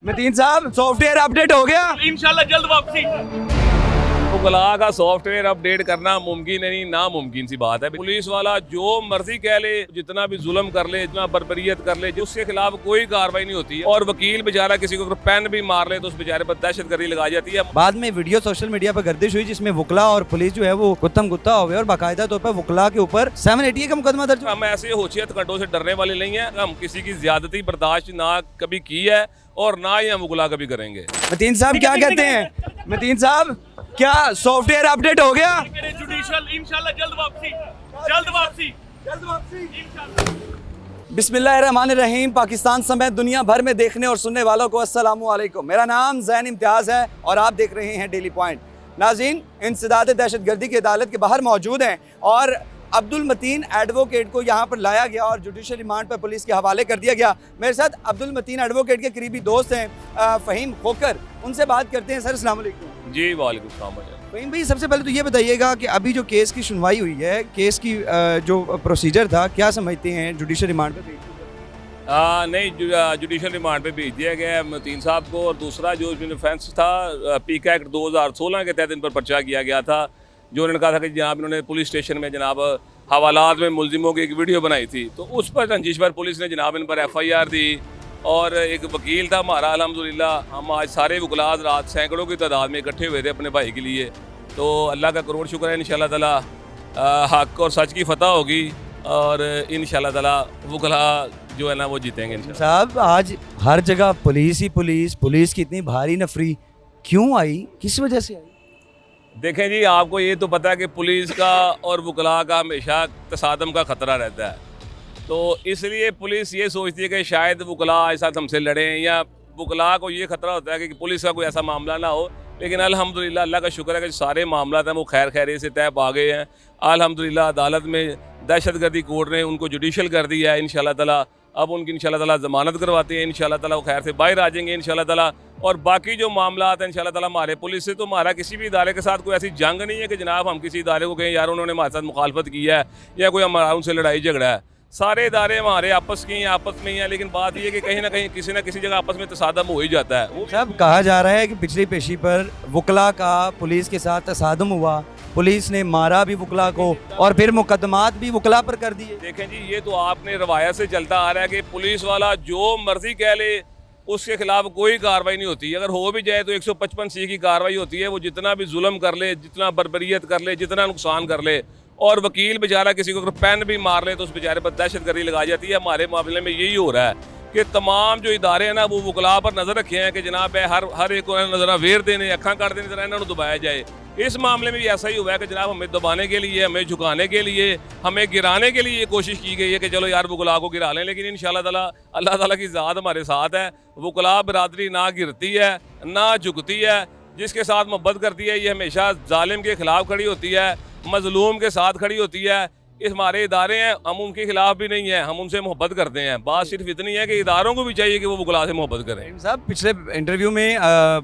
मतीन साहब software update हो गया। इंशाल्लाह जल्द वापसी। वकला का सॉफ्टवेयर अपडेट करना मुमकिन नहीं, नामुमकिन सी बात है। पुलिस वाला जो मर्जी कह ले, जितना भी जुल्म कर ले, जितना बर्बरियत कर ले, उसके खिलाफ कोई कार्रवाई नहीं होती है। और वकील बेचारा किसी को अगर पेन भी मार ले तो उस बेचारे पर दहशतगर्दी लगाई जाती है। बाद में वीडियो सोशल मीडिया पर गर्दिश हुई जिसमें वकला और पुलिस जो है वो गुत्तम गुत्ता हो गए और बाकायदा तौर पर वकला के ऊपर 780 का मुकदमा दर्ज हुआ। हम ऐसे होशियत कंडों से डरने वाले नहीं है। हम किसी की ज्यादती बर्दाश्त ना कभी की है और ना ही हम वकला कभी करेंगे। मतीन साहब क्या कहते हैं? मतीन साहब क्या सॉफ्टवेयर अपडेट हो गया? जुडिशल इंशाल्लाह जल्द वापसी। जल्द वापसी। जल्द वापसी इंशाल्लाह। बिस्मिल्लाहिर्रहमानिर्रहीम। पाकिस्तान समेत दुनिया भर में देखने और सुनने वालों को अस्सलामु अलैकुम। मेरा नाम ज़ैन इम्तियाज़ है और आप देख रहे हैं डेली पॉइंट। नाज़रीन, इंसदाद दहशतगर्दी की अदालत के बाहर मौजूद हैं और अब्दुल मतीन एडवोकेट को यहाँ पर लाया गया और जुडिशल रिमांड पर पुलिस के हवाले कर दिया गया। मेरे साथ अब्दुल मतीन एडवोकेट के करीबी दोस्त हैं फ़हीम खोकर, उनसे बात करते हैं। सर अस्सलाम वालेकुम। जी वालेकुम सलाम। फ़हीम भाई, सबसे पहले तो ये बताइएगा कि अभी जो केस की सुनवाई हुई है, केस की जो प्रोसीजर था, क्या समझते हैं जुडिशल रिमांड पर? नहीं, जुडिशल रिमांड पे भेज दिया गया है मतीन साहब को। और दूसरा जो ऑफेंस था पीका एक्ट 2016 के तहत इन पर पर्चा किया गया था, जो उन्होंने कहा था कि जनाब इन्होंने पुलिस स्टेशन में जनाब हवालात में मुलजिमों की एक वीडियो बनाई थी, तो उस पर रंजिश पर पुलिस ने जनाब इन पर FIR दी। और एक वकील था हमारा, अल्हम्दुलिल्लाह हम आज सारे वकलात रात सैकड़ों की तादाद में इकट्ठे हुए थे अपने भाई के लिए। तो अल्लाह का करोड़ शुक्र है, इंशाल्लाह ताला हक और सच की फतह होगी और इंशाल्लाह ताला वकला जो है ना वो जीतेंगे इंशाल्लाह। साहब, आज हर जगह पुलिस ही पुलिस की इतनी भारी नफरी क्यों आई, किस वजह से आई? देखें जी, आपको ये तो पता है कि पुलिस का और वकला का हमेशा तसादम का ख़तरा रहता है। तो इसलिए पुलिस ये सोचती है कि शायद वकला ऐसा हमसे लड़ें, या वकला को ये ख़तरा होता है कि पुलिस का कोई ऐसा मामला ना हो। लेकिन अल्हम्दुलिल्लाह अल्लाह का शुक्र है कि सारे मामला हैं वो खैर खैरियत से तय पा गए हैं। अल्हम्दुलिल्लाह अदालत में दहशतगर्दी कोर्ट ने उनको जुडिशल कर दिया है। इंशाल्लाह ताला अब उनकी इंशाल्लाह ताला ज़मानत करवाते हैं। इंशाल्लाह ताला वो खैर से बाहर आ जाएंगे इंशाल्लाह ताला। और बाकी जो मामला हैं इंशाल्लाह ताला हमारे पुलिस से, तो हमारा किसी भी इदारे के साथ कोई ऐसी जंग नहीं है कि जनाब हम किसी इदारे को कहें यार उन्होंने हमारे साथ मुखालफत की है या कोई हमारा उनसे लड़ाई झगड़ा है। सारे इदारे हमारे आपस की हैं, आपस में ही हैं। लेकिन बात यह है कि कहीं ना किसी जगह आपस में तसादम हो ही जाता है। सब कहा जा रहा है कि पिछली पेशी पर वकला का पुलिस के साथ तसादम हुआ, पुलिस ने मारा भी वकला को और फिर मुकदमात भी वकला पर कर दिए। देखें जी, ये तो आपने रवायत से चलता आ रहा है कि पुलिस वाला जो मर्जी कह ले उसके खिलाफ कोई कार्रवाई नहीं होती। अगर हो भी जाए तो 155C की कार्रवाई होती है। वो जितना भी जुल्म कर ले, जितना बर्बरियत कर ले, जितना नुकसान कर ले, और वकील बेचारा किसी को अगर पेन भी मार ले तो उस बेचारे पर दहशतगर्दी लगाई जाती है। हमारे मामले में यही हो रहा है कि तमाम जो इदारे हैं ना वो वकला पर नज़र रखे हैं कि जनाब हर एक को नज़र वेर देने, अखा काट देने, जरा इन्होंने दबाया जाए। इस मामले में भी ऐसा ही हुआ है कि जनाब हमें दबाने के लिए, हमें झुकाने के लिए, हमें गिराने के लिए कोशिश की गई है कि चलो यार वकला को गिरा लें। लेकिन इंशाल्लाह ताला अल्लाह ताला की ज़ात हमारे साथ है। वकला बरादरी ना गिरती है ना झुकती है। जिसके साथ मोहब्बत करती है ये हमेशा जालिम के खिलाफ खड़ी होती है, मजलूम के साथ खड़ी होती है। इस हमारे इदारे हैं, हम उनके खिलाफ भी नहीं हैं, हम उनसे मोहब्बत करते हैं। बात सिर्फ इतनी है कि इदारों को भी चाहिए कि वो वकला से मोहब्बत करें। साहब, पिछले इंटरव्यू में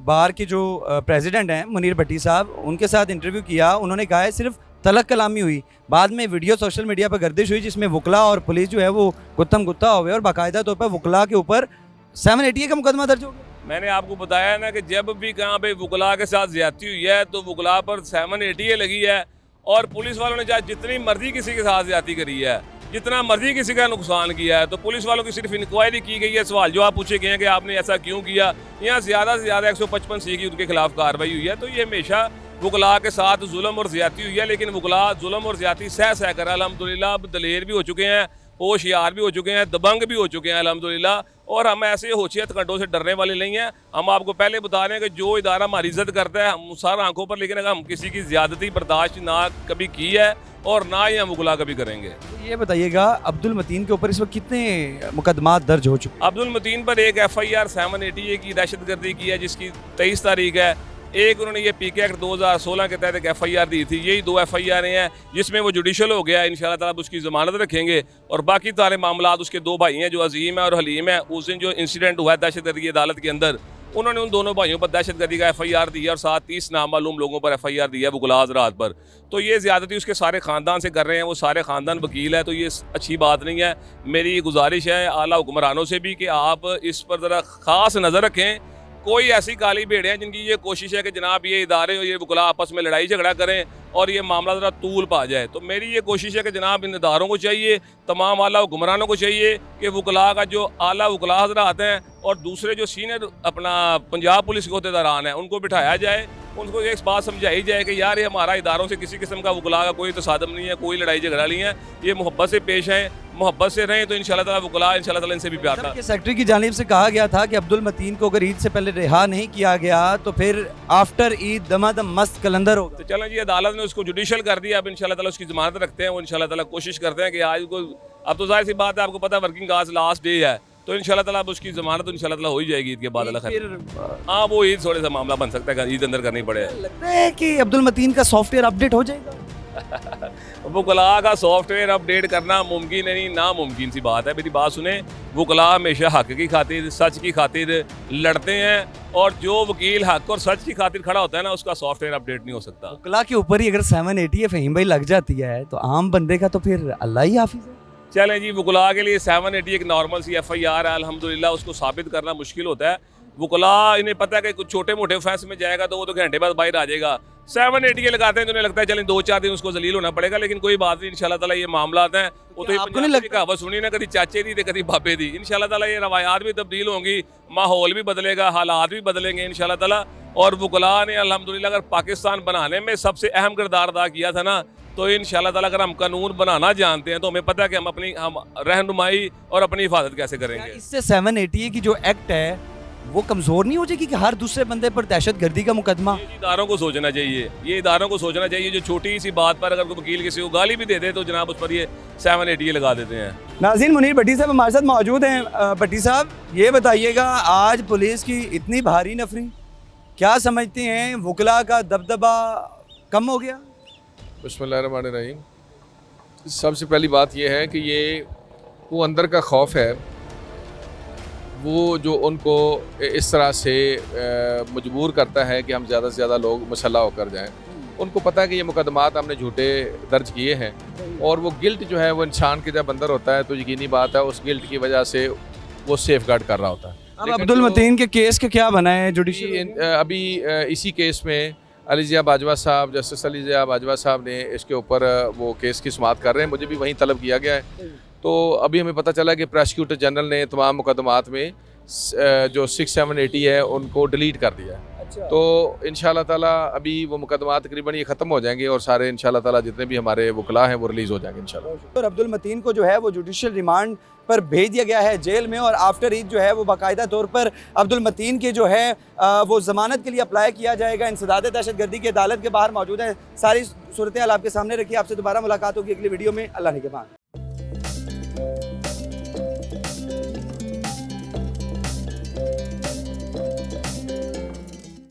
बार के जो प्रेसिडेंट हैं मुनीर भट्टी साहब, उनके साथ इंटरव्यू किया, उन्होंने कहा है सिर्फ तलक कलामी हुई। बाद में वीडियो सोशल मीडिया पर गर्दिश हुई जिसमें वकला और पुलिस जो है वो गुत्तम गुत्ता हो गए और बाकायदा तौर पर वकला के ऊपर 780 का मुकदमा दर्ज हो गया। मैंने आपको बताया ना कि जब भी कहाँ पे वकला के साथ ज्यादती हुई है तो वकला पर 780 लगी है। और पुलिस वालों ने चाहे जितनी मर्जी किसी के साथ ज्यादती करी है, जितना मर्जी किसी का नुकसान किया है, तो पुलिस वालों की सिर्फ इंक्वायरी की गई है, सवाल जवाब पूछे गए हैं कि आपने ऐसा क्यों किया। यहाँ ज़्यादा से ज़्यादा 155C की उनके खिलाफ कार्रवाई हुई है। तो ये हमेशा वकला के साथ जुल्म और ज्यादती हुई है। लेकिन वकला जुल्म और ज्यादती सह कर अल्हम्दुलिल्लाह अब दलेर भी हो चुके हैं, होशियार भी हो चुके हैं, दबंग भी हो चुके हैं अल्हम्दुलिल्लाह। और हम ऐसे होशियत कंडों से डरने वाले नहीं हैं। हम आपको पहले बता रहे हैं कि जो इदारा हमारी इज्जत करता है हम सर आंखों पर, लेकिन अगर हम किसी की ज्यादती बर्दाश्त ना कभी की है और ना ही हम वकला कभी करेंगे। तो ये बताइएगा, अब्दुल मतीन के ऊपर इस वक्त कितने मुकदमात दर्ज हो चुके? अब्दुल मतीन पर एक FIR 780 की दहशतगर्दी की है जिसकी 23 तारीख है। एक उन्होंने ये पीके एक्ट 2016 के तहत एक FIR दी थी। यही 2 FIR हैं जिसमें वो जुडिशल हो गया। इंशाल्लाह ताला उसकी ज़मानत रखेंगे। और बाकी सारे मामला उसके 2 भाई हैं जो अजीम है और हलीम है। उस दिन जो इंसिडेंट हुआ है दहशतगर्दी की अदालत के अंदर, उन्होंने उन दोनों भाइयों पर दहशतगर्दी का FIR दी है और साथ 30 नामालूम लोगों पर FIR दी है वकला हज़रात पर। तो ये ज़्यादती उसके सारे ख़ानदान से कर रहे हैं, वो सारे ख़ानदान वकील है, तो ये अच्छी बात नहीं है। मेरी गुजारिश है आला हुक्मरानों से भी कि आप इस पर ज़रा ख़ास नज़र रखें। कोई ऐसी काली भेड़ें हैं जिनकी ये कोशिश है कि जनाब ये इदारे और ये वकला आपस में लड़ाई झगड़ा करें और ये मामला ज़रा तूल पा जाए। तो मेरी ये कोशिश है कि जनाब इन इदारों को चाहिए, तमाम आला हुक्मरानों को चाहिए कि वकला का जो आला वकला हज़रात हैं और दूसरे जो सीनियर अपना पंजाब पुलिस के अहदेदारान हैं उनको बिठाया जाए, उनको एक बात समझाई जाए कि यार ये हमारा इदारों से किसी किस्म का वकला का कोई तसादम नहीं है, कोई लड़ाई झगड़ा नहीं है, ये मोहब्बत से पेश हैं, मोहब्बत से रहें तो इंशाल्लाह ताला वकला इंशाल्लाह ताला इनसे भी प्यार था। सेक्रेटरी की जानिब से कहा गया था कि अब्दुल मतीन को अगर ईद से पहले रिहा नहीं किया गया तो फिर आफ्टर ईद दमादम मस्त कलंदर होगा। तो चलें जी, अदालत ने उसको जुडिशल कर दिया, अब इंशाल्लाह ताला उसकी जमानत रखते हैं, वो इंशाल्लाह ताला कोशिश करते हैं कि आज को, अब तो जाहिर सी बात है आपको पता है वर्किंग आज लास्ट डे है, तो इंशाल्लाह ताला अब उसकी जमानत इंशाल्लाह ताला हो ही जाएगी ईद के बाद। हाँ, वो ईद थोड़े सा मामला बन सकता है, ईद अंदर करनी पड़े। लगता है कि अब्दुल मतीन का सॉफ्टवेयर अपडेट हो जाएगा। वकला का सॉफ्टवेयर अपडेट करना मुमकिन नहीं, नामुमकिन सी बात है। मेरी बात सुने, वकला हमेशा हक की खातिर, सच की खातिर लड़ते हैं और जो वकील हक और सच की खातिर खड़ा होता है ना, उसका सॉफ्टवेयर अपडेट नहीं हो सकता। वकला के ऊपर ही अगर 780 फहीम भाई लग जाती है तो आम बंदे का तो फिर अल्लाह ही हाफिज है। चलें जी, वकला के लिए 780 एक नॉर्मल सी FIR है, अल्हम्दुलिल्लाह उसको साबित करना मुश्किल होता है। वकला इन्हें पता है कि कुछ छोटे मोटे फैंस में जाएगा तो वो तो घंटे बाद बाहर आ जाएगा। 780 लगाते हैं तो उन्हें लगता है चलें 2-4 दिन उसको जलील होना पड़ेगा, लेकिन कोई बात नहीं, इंशाल्लाह ताला ये मामला हैं वो तो आपको नहीं लगता कहावत सुनी ना, कभी चाचे दी कभी बापे दी। इंशाल्लाह ताला ये रवायात भी तब्दील होंगी, माहौल भी बदलेगा, हालात भी बदलेंगे इंशाल्लाह ताला। और वकला ने अल्हम्दुलिल्लाह अगर पाकिस्तान बनाने में सबसे अहम किरदार अदा किया था ना, तो इंशाल्लाह ताला अगर हम कानून बनाना जानते हैं तो हमें पता है कि हम रहनुमाई और अपनी हिफाजत कैसे करेंगे। इससे 780 की जो एक्ट है वो कमजोर नहीं हो जाएगी कि हर दूसरे बंदे पर दहशतगर्दी का मुकदमा। ये इदारों को सोचना चाहिए, ये इदारों को सोचना चाहिए। जो छोटी सी बात पर अगर कोई वकील किसी को गाली भी दे दे तो जनाब उस पर ये 780 लगा देते हैं। नाज़रीन, मुनीर भट्टी साहब हमारे साथ मौजूद हैं। भट्टी साहब, ये बताइएगा, आज पुलिस की इतनी भारी नफरी, क्या समझते हैं वकला का दबदबा कम हो गया? बिस्मिल्लाहिर्रहमानिर्रहीम। सबसे पहली बात यह है कि ये वो अंदर का खौफ है, वो जो उनको इस तरह से मजबूर करता है कि हम ज़्यादा से ज़्यादा लोग मसल्ला होकर जाएं। उनको पता है कि ये मुकदमात हमने झूठे दर्ज किए हैं और वो गिल्ट जो है वो इंसान के जब अंदर होता है तो यकीनी बात है उस गिल्ट की वजह से वो सेफ गार्ड कर रहा होता है। अब अब्दुल मतीन के केस के क्या बना है जुडिशल? अभी इसी केस में अली ज़िया बाजवा साहब, जस्टिस अली ज़िया बाजवा साहब ने इसके ऊपर वो केस की समाअत कर रहे हैं, मुझे भी वहीं तलब किया गया है। तो अभी हमें पता चला कि प्रोसिक्यूटर जनरल ने तमाम मुकदमात में जो 6-7-80 है उनको डिलीट कर दिया है। अच्छा। तो इंशाल्लाह ताला अभी वो मुकदमात तकरीबन ये ख़त्म हो जाएंगे और सारे इंशाल्लाह ताला जितने भी हमारे वकला हैं वो रिलीज़ हो जाएंगे इंशाल्लाह। और अब्दुल मतीन को जो है वो जुडिशल रिमांड पर भेज दिया गया है जेल में, और आफ्टर ईद जो है वो बाकायदा तौर पर अब्दुल मतीन के जो है वो ज़मानत के लिए अप्लाई किया जाएगा। इंसदाद दहशतगर्दी की अदालत के बाहर मौजूद है। सारी सूरत हाल आपके सामने रखी। आपसे दोबारा मुलाकात होगी अगली वीडियो में। अल्लाह ने के बाद।